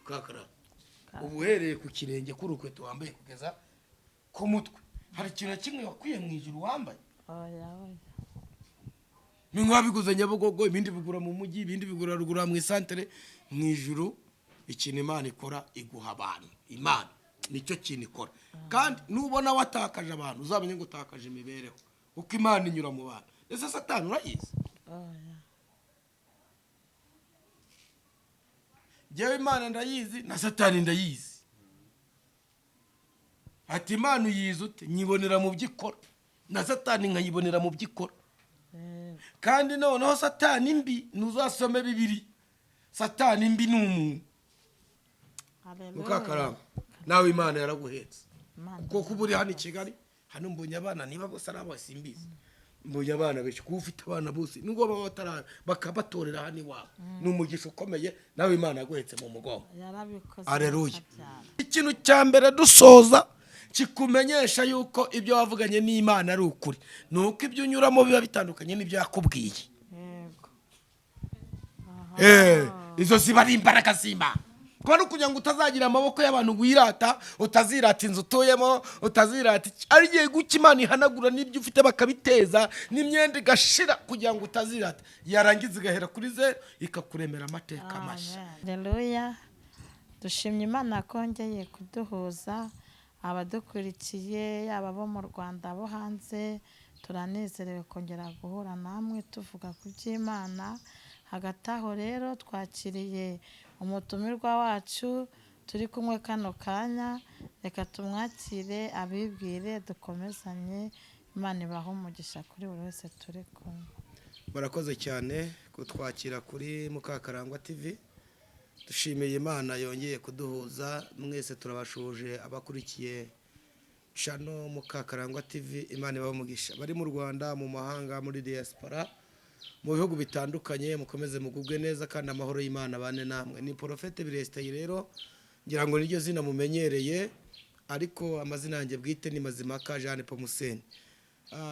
kakara ubuhereye ku kirenge k'urukweto wambaye kugeza ku mutwe hari ikintu kimwe wakwiye mu ijuru wambaye oya ni nk'abiguze Nyabugogo ibindi bigura mu mujyi ibindi bigura rugura mu isantere mu ijuru ikintu Imana ikora iguha abantu Imana nicyo kintu ikora kandi nubona watakaje abantu uzamenye ngo utakaje imibereho uko Imana inyura mu bantu ese Satani urayizi oya jewe Imana ndayizi na Satani ndayizi ati Imana uyizi ute nyibonera mu byikora na Satani nkayibonera mu byikora kandi noneho Satani mbi nuzasome Bibiliya Satani mbi ni umuntu mukakaramba nawe Imana yaraguhetse kuko uburi hano i Kigali hano mbonye abana niba bose ari abasimbizi mbonye abana benshi kuko ufite abana bose nubwo baba batara bakabatorera hano iwabo ni umugisha ukomeye nawe Imana yaguhetse mu mugongo yarabikoze Haleluya ikintu cya mbere dusoza kikumenyesha yuko ibyo wavuganye n'Imana ari ukuri nuko ibyo unyuramo biba bitandukanye n'ibyo yakubwiye yego izo ziba ari imbaraga z'Imana kuko kugira ngo utazagira amaboko y'abantu wirata utazirata inzu utuyemo utazirata ari giye guca Imana ihanagura n'ibyo ufite bakabiteza n'imyenda igashira kugira ngo utazirata yarangiza igahera kuri ze ikakuremera amateka mashya Haleluya dushimye Imana kongeye kuduhuza abadukurikiye yaba bo mu Rwanda bo hanze turanezerewe kongera guhura namwe tuvuga ku by'Imana hagati aho rero twakiriye umutumirwa wacu turi kumwe kano kanya reka tumwakire abibwire dukomezanye Imana ibahe umugisha kuri buri wese turi kumwe murakoze cyane kutwakira kuri Mukakarangwa TV dushimiye Imana yongeye kuduhuza mwese turabashuje abakurikiye channel Mukakarangwa TV Imana ibahe umugisha bari mu Rwanda mu mahanga muri diaspora mu bihugu bitandukanye mukomeze mugubwe neza kandi amahoro y'Imana bane namwe ni Prophète Biresteye rero ngira ngo niryo zina mumenyereye ariko amazina yanjye bwite ni Mazimaka Jean Pomuseni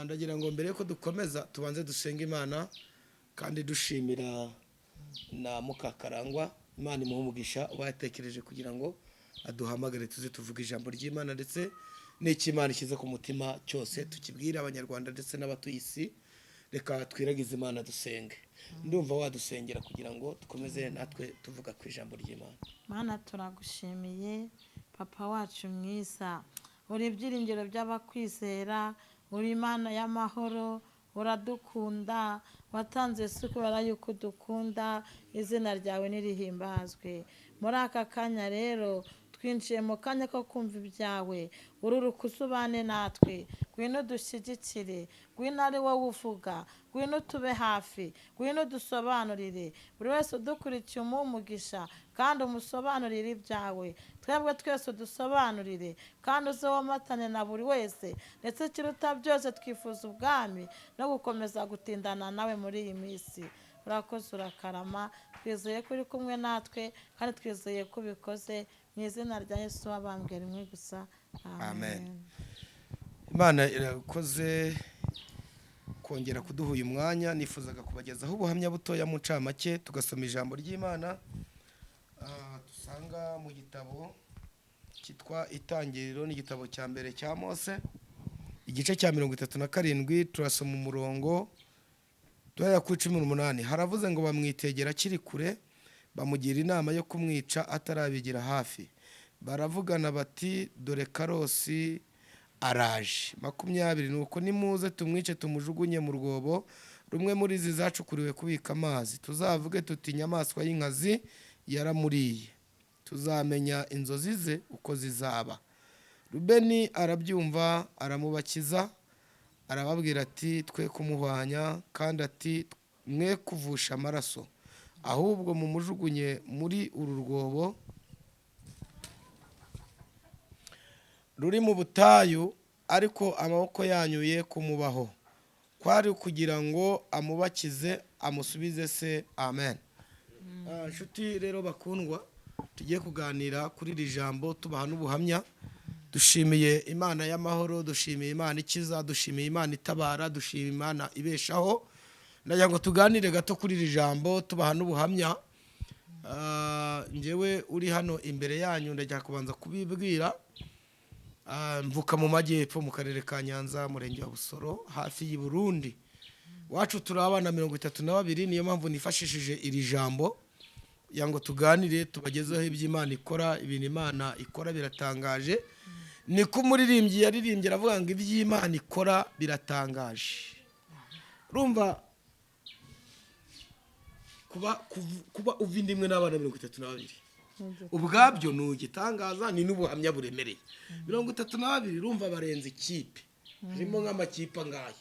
ndagira ngo mbere ko dukomeza tubanze dusenga Imana kandi dushimira na Mukakarangwa Imana imuhe umugisha ubatekereje kugira ngo aduhamagare tuze tuvuga ijambo ry'Imana ndetse n'ikimana kiza ku mutima cyose tukibwira abanyarwanda ndetse n'abatuyisi reka twiragize Imana dusenge ndumva wadusengera kugira ngo dukomeze natwe tuvuga ku ijambo ry'Imana Mana turagushimiye papa wacu mwiza uri ibyiringiro by'abakwizera uri Imana y'amahoro uradukunda watanze kubera yuko dukunda izina ryawe nirihimbazwe muri aka kanya rero twinjiye mu kanya ko kumva ibyawe ururuka usubane natwe ngwino dushyigikire ngwino ari wowe uvuga ngwino tube hafi ngwino dusobanurire buri wese udukurikiye umugisha kandi umusobanurire ibyawe twebwe twese dusobanurire kandi uzomatane na buri wese ndetse kiruta byose twifuza ubwami no gukomeza gutindana nawe muri iyi minsi urakoze urakarama twizeye ko uri kumwe natwe kandi twizeye ko ubikoze mu izina rya Yesu wabambwe rimwe gusa amen Imana irakoze kongera kuduha uyu mwanya nifuzaga kubagezaho ubuhamya butoya mu ncamake tugasoma ijambo ry'Imana dusanga mu gitabo cyitwa Itangiriro n'igitabo cya mbere cya Mose igice cya 37 turasoma umurongo duhera ku 18 haravuze ngo bamwitegera kiri kure bamugira inama yo kumwica atarabigira hafi baravugana bati dore Karosi araje 20 nuko nimuze tumwice tumujugunye mu rwobo rumwe muri izi zacukuriwe kubika amazi tuzavuge tuti inyamaswa y'inkazi yaramuriye tuzamenya inzozi ze uko zizaba Rubeni arabyumva aramubakiza arababwira ati twe kumuhwanya kandi ati mwe kuvusha amaraso ahubwo mumujugunye muri uru rwobo ruri mu butayu ariko amaboko yanyuye kumubaho kwari kugira ngo amubakize amusubize se amen nshuti rero bakundwa tugiye kuganira kuri iri jambo tubaha n'ubuhamya dushimiye Imana y'amahoro dushimiye Imana ikiza dushimiye Imana itabara dushimiye Imana ibeshaho ndagira ngo tuganire gato kuri iri jambo tubaha n'ubuhamya njyewe uri hano imbere yanyu ndajya kubanza kubibwira. Mvuka mu majyepfo mu karere ka Nyanza, murenge wa Busoro, hafi y'i Burundi. Wacu turi abana 32, niyo mpamvu nifashishije iri jambo yango tuganire tubagezeho iby'Imana ikora. Ibintu Imana ikora biratangaje. Niko umuririmbyi yaririmbye aravuga ngo iby'Imana ikora biratangaje. Urumva kuba uvindimwe n'abana 32 ubwabyo nugitangaza, ni n'ubuhamya buremereye. 32 urumva barenze ikipe, harimo nk'amakipe angahe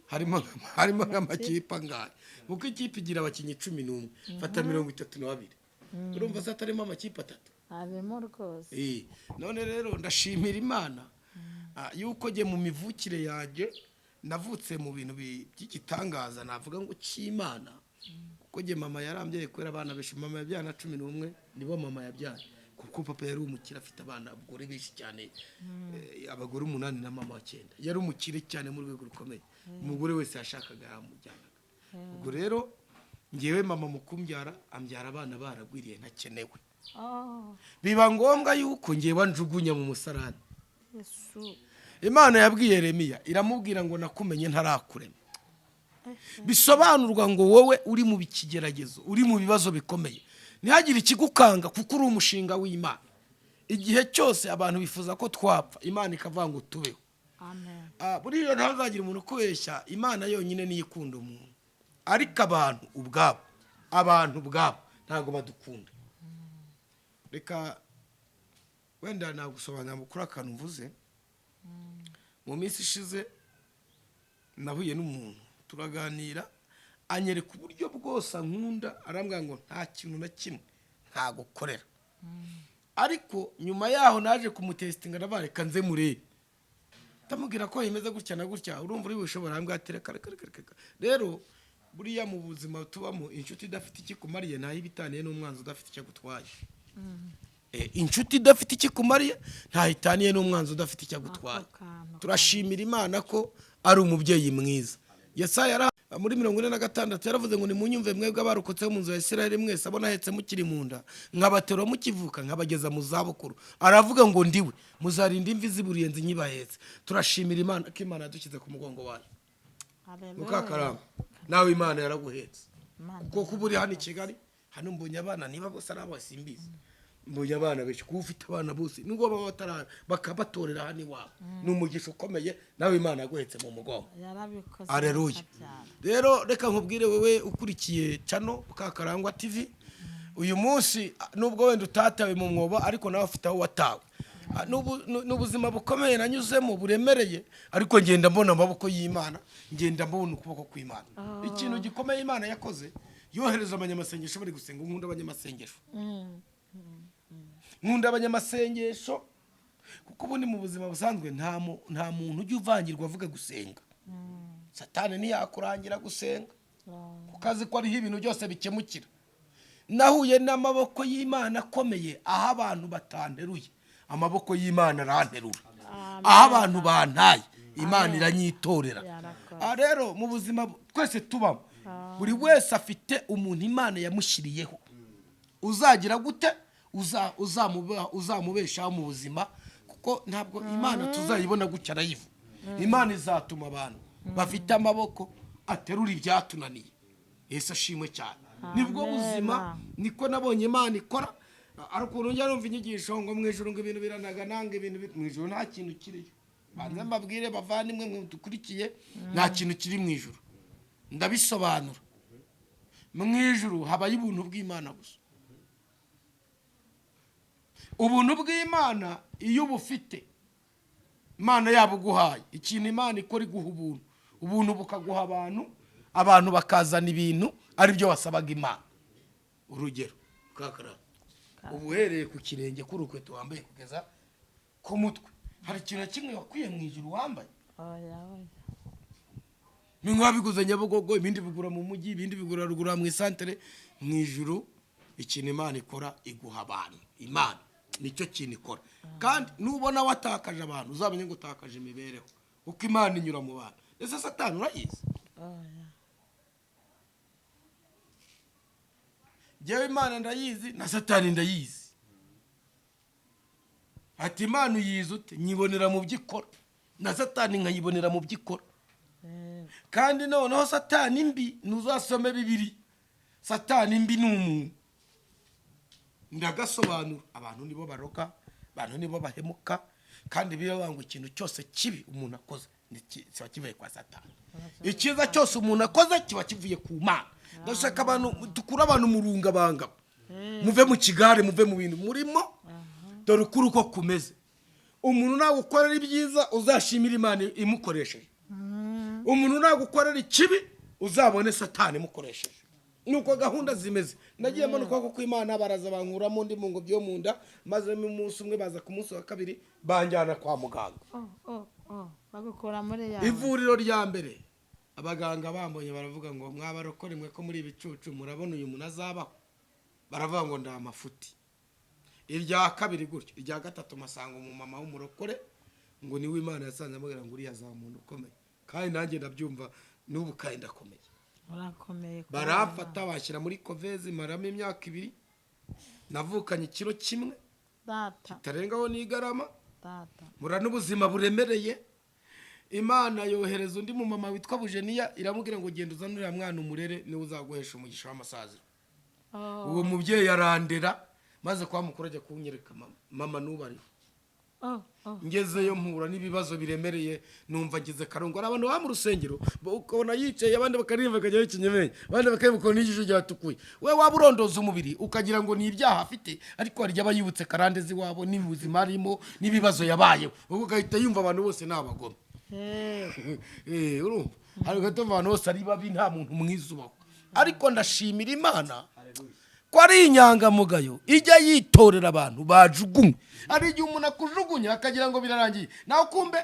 harimo nk'amakipe angahe, kuko ikipe igira abakinnyi 11, fata 32 urumva se atarimo amakipe 3 harimo rwose. None rero ndashimira Imana yuko nge mu mivukire yanjye navutse mu bintu by'igitangaza, navuga ngo cy'Imana. Kuko nge mama yarambye kwera abana benshi, mama yabyana 11 nibo mama yabyaye, kuko papa yari umukire afite abana abagore benshi cyane, abagore 8 na mama 9. Yari umukire cyane mu rwego rukomeye, umugore wese yashakaga yamujyanaga. Ubwo rero ngewe mama mukumbyara ambyara abana baragwiriye ntakenewe. Biba ngombwa yuko ngewe njugunya mu musarani. Yesu Imana yabwiye Yeremiya iramubwira ngo nakumenye ntarakurema. Bisobanurwa ngo wowe uri mu bikigeragezo, uri mu bibazo bikomeye, ntihagire ikigukanga kuko uri umushinga w'Imana. Igihe cyose abantu bifuza ko twapfa, Imana ikavuga ngo tubeho. amen. Buriya ntazagira umuntu kubeshya, Imana yonyine niyo ikunda umuntu, ariko abantu ubwabo ntago badukunda. Reka wenda nagusobanurira kuri akantu mvuze. Mu minsi ishize nahuye n'umuntu turaganira, anyereka uburyo bwose ankunda, arambwira ngo nta kintu na kimwe ntagukorera. Ariko nyuma yaho naje kumutestinga ndabareka nze murebe, ndamubwira ko yemeza gutya na gutya, urumva uri bushobora ambwatira kare. Rero buriya mu buzima tubamo, inshuti idafite ikikumariye ntaho ibitaniye n'umwanzi udafite icyo gutwaye. Inshuti idafite ikikumariye ntahitaniye n'umwanzi udafite icyo gutwaye. Turashimira Imana ko ari umubyeyi mwiza. Yesaya muri 46 yaravuze ngo nimunyumve mwebwe abarokotse mu nzu ya Isirayeli mwese abona hetse mukiri munda, nkabatero mukivuka nkabageza mu zabukuru. Aravuga ngo ndiwe muzarinda imvi ziburiyenze nyibahetse. Turashimira Imana ko Imana yadukize ku mugongo wayo. Mukakaramba nawe Imana yaraguhetse, kuko kuburi hano i Kigali hano mbonye abana niba bose ari abasimbizi, mbonye abana benshi, kuba ufite abana bose nubwo baba batarara bakabatorera hano iwabo, ni umugisha ukomeye. Nawe Imana yaguhetse mu mugongo. Yarabikoze. Haleluya. Rero reka nkubwire wewe ukurikiye Channel Mukakarangwa TV, uyu munsi nubwo wenda utatawe mu mwobo, ariko nawe ufite aho watawe. N'ubuzima bukomeye nanyuzemo buremereye, ariko ngenda mbona amaboko y'Imana, ngenda mbona ukuboko kw'Imana. Ikintu gikomeye Imana yakoze, yohereza abanyamasengesho bari gusenga. Nkunda abanyamasengesho, nkunda abanyamasengesho, kuko ubundi mu buzima busanzwe nta muntu ujya uvangirwa avuga gusenga. Satani ntiyakurangira gusenga, kukazi ko ariho ibintu byose bikemukira. Nahuye n'amaboko y'Imana akomeye, aho abantu batanteruye amaboko y'Imana aranterura, aho abantu bantaye Imana iranyitorera. Rero mu buzima twese tubamo, buri wese afite umuntu Imana yamushyiriyeho uzagira gute, uzamubeshaho mu buzima, kuko ntabwo Imana tuzayibona gutya arayivu. Imana izatuma abantu bafite amaboko aterura ibyatunaniye. Yesu ashimwe cyane. Nibwo buzima, niko nabonye Imana ikora. Ariko urongera numva inyigisho ngo mu ijuru ngo ibintu biranaga, nanga ibintu mu ijuru nta kintu kiriyo. Banza mbabwire bavandimwe mwe dukurikiye, nta kintu kiri mu ijuru. Ndabisobanura. Mu ijuru habaye ubuntu bw'Imana gusa. Ubuntu bw'Imana iyo bufite, Imana yabuguhaye. Ikintu Imana ikora iguha ubuntu, ubuntu bukaguha abantu bakazana ibintu ari byo wasabaga Imana. Urugero kakara, ubuhereye ku kirenge k'urukweto wambaye kugeza ku mutwe, hari ikintu kimwe wakwiye mu ijuru wambaye? Bimwe wabiguze Nyabugogo, ibindi bigura mu mujyi, ibindi bigura rugura mu isantere. Mu ijuru ikintu Imana ikora iguha abantu. Imana nicyo kintu ikora. Kandi nubona watakaje abantu, uzamenye ngo utakaje imibereho, uko Imana inyura mu bantu. Ese Satani urayizi? njyewe Imana ndayizi na Satani ndayizi. Ati Imana uyizi ute? Nyibonera mu byikora, na Satani nkayibonera mu byikora. Kandi noneho Satani mbi ntuzasome Bibiliya. Satani mbi ni umuntu. Ndagasobanura, abantu nibo baroka, abantu nibo bahemuka, kandi birabanga ikintu cyose kibi umuntu akoze kiba kivuye kwa Satani. Ikiza cyose umuntu akoze kiba kivuye ku Mana. Ndashaka abantu dukura abantu murunga banga. Muve mu kigare, muve mu bintu murimo. Dore ukuri uko kumeze. Umuntu nagukorera ibyiza uzashimira Imana imukoresheje. Umuntu nagukorera ikibi uzabone Satani imukoresheje. Nuko gahunda zimeze. Nagiye mbona uko ku Imana baraza bankuramo ndi mu ngo byo munda, maze mu munsi umwe baza ku munsi wa kabiri banjyana kwa muganga. Bagukora muri ya Ivuriro rya mbere. Abaganga bambonye baravuga ngo mwabarokore mwe ko muri ibicucu murabona uyu muntu azabaho. Baravuga ngo nda amafuti. Irya kabiri gutyo, irya gatatu masanga umumama w'umurokore ngo niwe Imana yasanze amubwira ngo uriya zamuntu ukomeye. Kandi nanjye ndabyumva n'ubu kandi ndakomeye. urakomeye. Baramfata bashyira muri kovezi maramo imyaka 2. Navukanye ikiro kimwe. Data. Tarengaho n'igarama. Data. Mura n'ubuzima buremereye. Imana yohereza undi mu mama witwa Bujeniya iramubwira ngo genda uzanurira mwana umurere niwe uzaguhesha umugisha w'amasaziro. Uwo mubyeyi arandera maze kwa mukuru ajya kunyereka mama nubari. Ngezeyo mpura n'ibibazo biremereye numva ngize karungo abantu ba mu rusengero ukabona yicaye abandi bakarimva kajya ikinyemenye abandi bakayibuka n'ijisho ryatukuye. We waburondoza umubiri ukagira ngo ni ibyaha afite ariko hari abayibutse karande ziwabo n'ibuzima arimo n'ibibazo yabaye ubwo gahita yumva abantu bose nabagome. Urumva hari gato abantu bose ari babi nta muntu mwizubaho ariko ndashimira Imana ko ari inyangamugayo ijya yitorera abantu bajugunye. Ari igihe umuntu akujugunya akagira ngo birarangiye nawe kumbe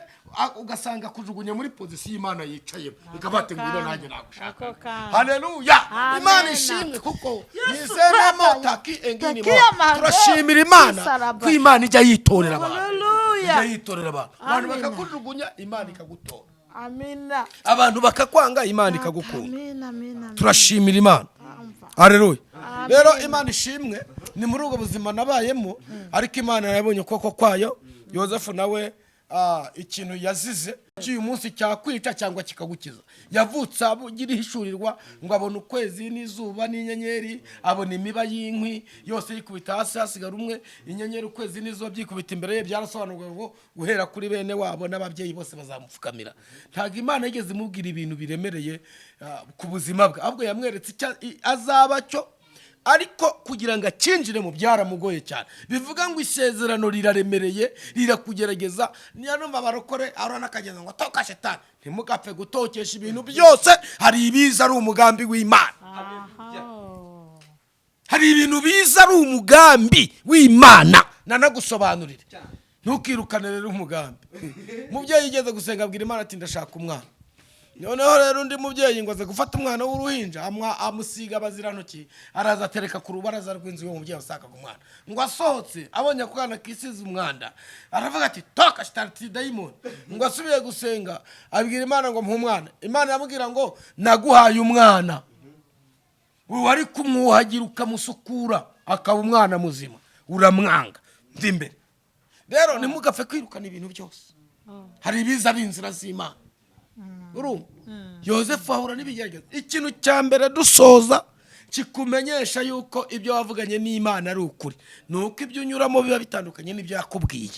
ugasanga kujugunya muri pozisiyo Imana yicayemo ikabate ngwino nanjye nagushaka. Haleluya. Imana ishimwe kuko yizeramo taki engini mo. Turashimira Imana ko Imana ijya yitorera abantu. Ijya yitorera abantu. Abantu bakakujugunya Imana ikagutora. Amina. Abantu bakakwanga Imana ikagukunda. Amina. Turashimira Imana. Haleluya. Rero Imana ishimwe ni muri ubwo buzima nabayemo ariko Imana yabonye koko kwayo. Yozefu nawe ikintu yazize cy'uyu munsi cyakwica cyangwa kikagukiza. Yavutse abugira hishurirwa ngo abone ukwezi n'izuba n'inyenyeri, abone imiba y'inkwi yose yikubita hasi hasigara umwe, inyenyeri ukwezi n'izuba byikubita imbere ye. Byarasobanurwa ngo guhera kuri bene wabo n'ababyeyi bose bazamupfukamira. Ntago Imana yigeze imubwira ibintu biremereye ku buzima bwe, ahubwo yamweretse azaba cyo ariko kugira ngo akinjire mu byaramugoye cyane. Bivuga ngo isezerano riraremereye rirakugerageza. Niyo numva barokore arona kagenda ngo toka Shetani ntimugapfe gutokesha ibintu byose. Hari ibiza ari umugambi w'Imana. Hari ibintu biza ari umugambi w'Imana. Nanagusobanurire ntukirukane rero umugambi. Mubyeyi yigeze gusenga abwira Imana ati ndashaka umwana. Noneho rero undi mubyeyi ngo aze gufata umwana w'uruhinja amusiga abazirantoki araza atereka ku rubaraza rw'inzu y'uwo mubyeyi usaka ku mwana. Ngo asohotse abonye ko kana kisize umwanda aravuga ati toka Shetani daimon. Ngo asubiye gusenga abwira Imana ngo mpa umwana. Imana yamubwira ngo naguhaye umwana, wowe ari kumwuhagira ukamusukura akaba umwana muzima uramwanga ndi imbere. Rero nimugapfe kwirukana ibintu byose. Hari ibiza ari inzira z'Imana. Yozefu ahura n'ibigerageza. Ikintu cya mbere dusoza kikumenyesha yuko ibyo wavuganye n'Imana ari ukuri nuko ibyo unyuramo biba bitandukanye n'ibyo yakubwiye.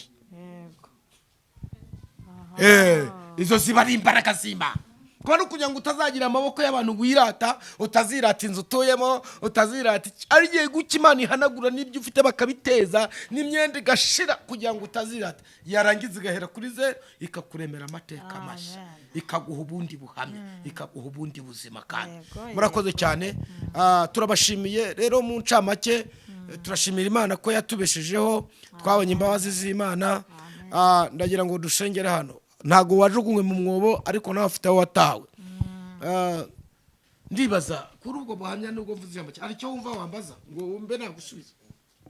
Izo ziba ari imbaraga z'Imana. Kwa kugira ngo utazagira amaboko y'abantu wirata, utazirata inzu utuyemo, utazirata ari giye guca Imana ihanagura n'ibyo ufite bakabiteza n'imyenda igashira kugira ngo utazirata. Yarangiza igahera kuri zero ikakuremera amateka mashya, ikaguha ubundi buhamya, ikaguha ubundi buzima. Kandi murakoze cyane. Turabashimiye rero mu ncamake. Turashimira Imana ko yatubeshejeho, twabonye imbabazi z'Imana. Ndagira ngo dushengere hano. Ntago wajugunywe mu mwobo ariko nawe afite aho watawe. Ndibaza kuri ubwo buhamya nubwo mvuze ijambo ari cyo wumva wambaza ngo wumve nagusubiza.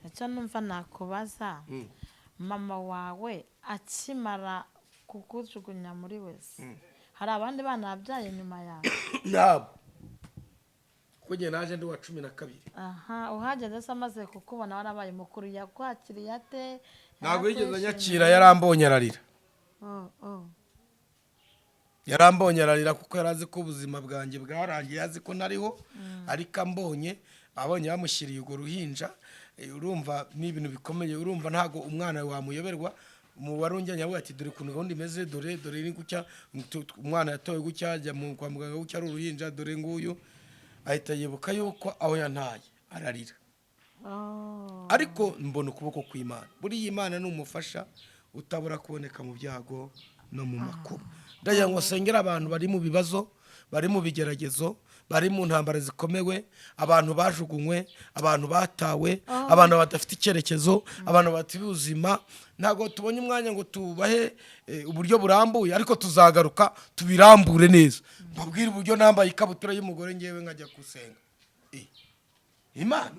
Icyo numva nakubaza, mama wawe akimara kukujugunya muri wese hari abandi bana babyaye nyuma yawe? Nabo kuko njye naje ndi wa 12. aha uhageze se amaze kukubona warabaye mukuru yakwakiriye ate ntabwo yigeze anyakira yarambonye ararira yarambonye ararira kuko yarazi ko ubuzima bwanjye bwarangiye yazi ko nariho ariko ambonye abonye bamushyiriye urwo ruhinja urumva ni ibintu bikomeye urumva ntago umwana wamuyoberwa umubare unjyanye avuga ati dore kuntu gahunda imeze dore ni gutya umwana yatowe gutya ajya kwa muganga gutya ari uruhinja dore nguyu ahita yibuka yuko aho yantaye ararira ariko mbona ukuboko kw'Imana buriya Imana ni umufasha utabura kuboneka mu byago no mu makuba ndagira ngo sengera abantu bari mu bibazo bari mu bigeragezo bari mu ntambara zikomewe abantu bajugunywe abantu batawe abantu badafite icyerekezo abantu bafite ubuzima ntago tubonye umwanya ngo tubahe uburyo burambuye ariko tuzagaruka tubirambure neza mbabwira uburyo nambaye ikabutura y'umugore ngewe nkajya gusenga Imana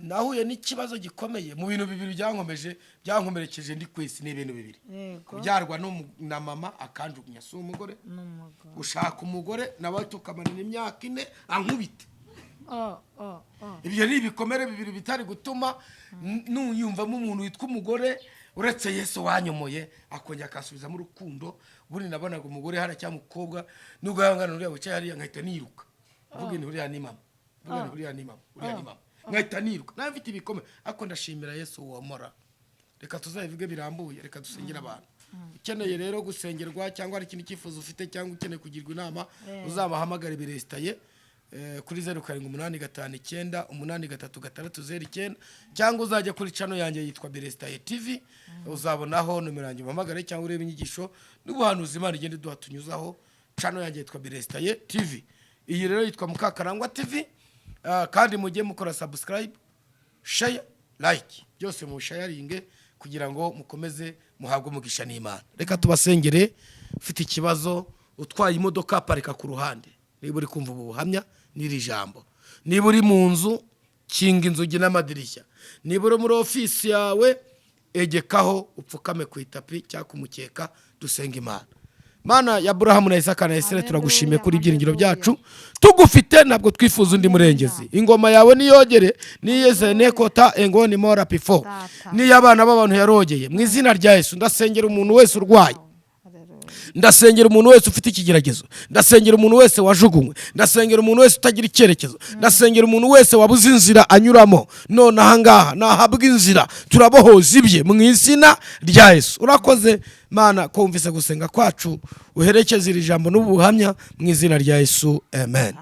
nahuye n'ikibazo gikomeye mu bintu bibiri byankomerekeje ndi kwisi n'ibintu bibiri kubyarwa na mama akanjugunya si umugore gushaka umugore nawe tukamarana imyaka 4 ankubite ibyo ni ibikomere bibiri bitari gutuma nuyumvamo umuntu witwa umugore uretse Yesu wanyomoye akongera akasubizamo urukundo buri nabonaga umugore hara cyangwa umukobwa nubwo yangana uriya wicaye hariya nkahita niruka uvuga ni uriya ni mama uriya ni mama nkahita niruka nawe mfite ibikomere ariko ndashimira Yesu womora reka tuzabivuge birambuye reka dusengera abantu ukeneye rero gusengerwa cyangwa ari ikintu cyifuzo ufite cyangwa ukeneye kugirwa inama uzabahamagara birestaye kuri 0785983609 cyangwa uzajya kuri channel yanjye yitwa Birestaye TV uzabonaho numero yanjye uhamagare cyangwa urebe inyigisho n'ubuhanuzi Imana igende duhatunyuzaho channel yanjye yitwa Birestaye TV iyi rero yitwa Mukakarangwa TV kandi mujye mukora subscribe share like byose mu sharinge kugira ngo mukomeze muhabwe umugisha n'Imana reka tubasengere ufite ikibazo utwaye imodoka parika ku ruhande niba uri kumva ubuhamya n'iri jambo niba uri mu nzu kinga inzugi n'amadirishya niba uri muri ofisi yawe egekaho upfukame ku itapi cyangwa kumukeka dusenga Imana Mana ya Abrahamu na Isaka na Isirayeli turagushimiye kuri ibyiringiro byacu tugufite ntabwo twifuza undi murengezi ingoma yawe niyogere niyeze nekota engoni mora pifo ni abana b'abantu yarogeye mu izina rya Yesu ndasengera umuntu wese urwaye ndasengera umuntu wese ufite ikigeragezo ndasengera umuntu wese wajugunywe ndasengera umuntu wese utagira icyerekezo ndasengera umuntu wese wabuze inzira anyuramo none ahangaha nahabwa inzira turabohoza ibye mu izina rya Yesu urakoze Mana ko umvise gusenga kwacu uherekeze iri jambo n'ubuhamya mu izina rya Yesu amen.